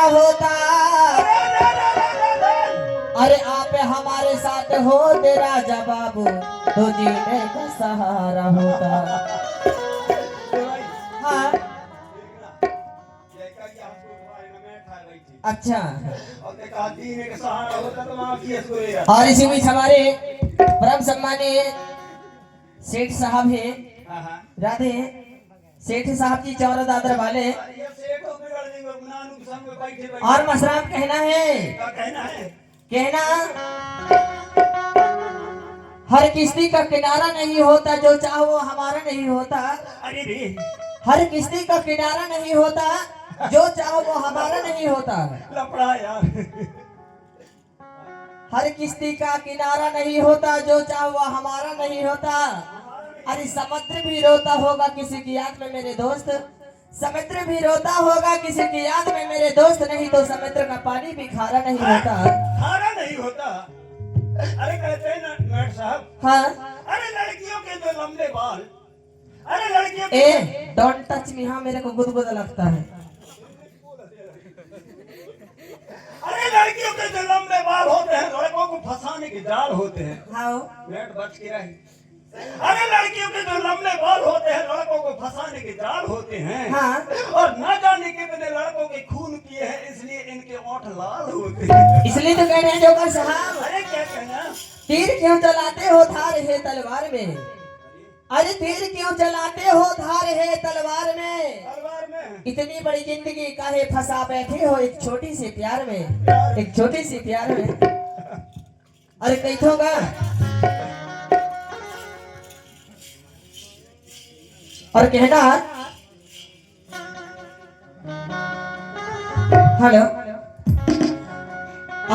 होता। अरे आप हमारे साथ हो तेरा जवाब तो जीने का सहारा होता। हाँ अच्छा। और इसी बीच हमारे परम सम्मानीय सेठ साहब है राधे सेठ साहब जी चौरा दादर वाले और मशराम कहना हर किस्ती का किनारा नहीं होता जो चाहो वो हमारा नहीं होता। हर किस्ती का किनारा नहीं होता जो चाहो वो हमारा नहीं होता। लपड़ा यार हर किस्ती का किनारा नहीं होता जो चाहो वो हमारा नहीं होता। अरे समुद्र भी रोता होगा किसी की याद में मेरे दोस्त। समुद्र भी रोता होगा किसी की याद में मेरे दोस्त। नहीं तो समुद्र का पानी भी खारा नहीं होता। खारा नहीं होता। अरे कहते हैं ना नट साहब। हाँ अरे लड़कियों के जो लंबे बाल। अरे लड़कियों के ए डोंट टच मी। हाँ मेरे को गुदगुदा लगता है। अरे लड़कियों के जो लंबे बाल होते हैं लड़कों को फंसाने के जाल होते हैं। हाँ नेट बच के रही। अरे लड़कियों के जो लंबे बाल होते हैं लड़कों को फंसाने के जाल होते हैं। हाँ और न जाने कितने लड़कों के खून पिए हैं इसलिए इनके ओठ लाल होते हैं। इसलिए तो कह रहे हैं जोकर साहब। अरे क्या कहना तीर क्यों चलाते हो धार है तलवार में। अरे तीर क्यों चलाते हो धार है तलवार में। तलवार में इतनी बड़ी जिंदगी काहे फंसा बैठे हो एक छोटी सी प्यार में। एक छोटी सी प्यार में। अरे कही होगा और कहना हेलो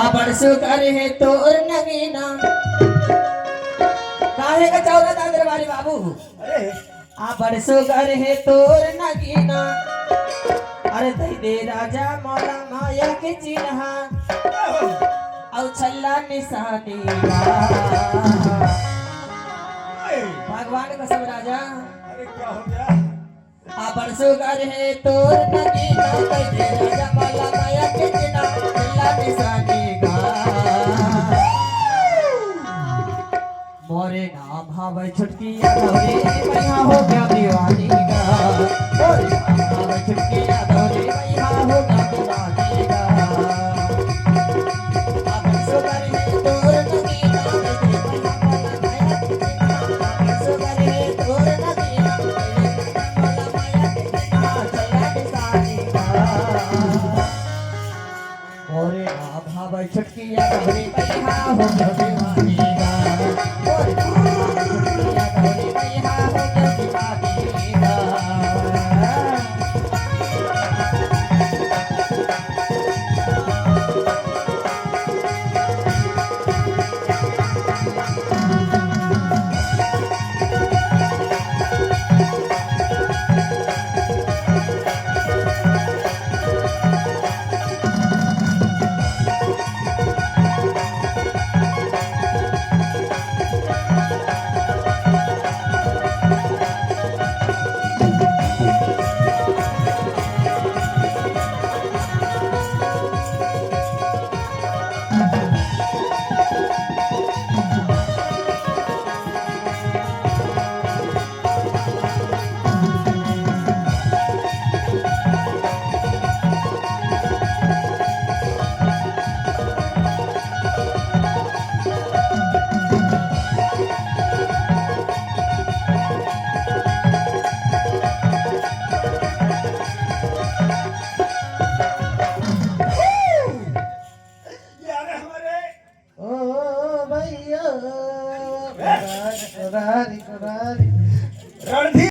आपण सुकर है तोर नगीना काहे का चौरा दादर वाली बाबू। अरे आपण सुकर है तोर नगीना। अरे दई दे राजा मौला माया के चिन्हा औ छल्ला निशानी भगवान कसम राजा। अरे क्या हो गया आपण सुकर है तोर नगीना दई दे राजा मौला माया के चिन्हा छल्ला निशानी मोरे नाम भावे छुटकी यादवरी मैया हो गया दीवानी का। मोरे नाम भावे छुटकी यादवरी मैया हो गया दीवानी का। आप सुगर है तोर नगीना आप सुगर है तोर नगीना मला माया के बिना चला निशानी का। मोरे नाम भावे छुटकी यादवरी मैया हो गया दीवानी का। रणधीर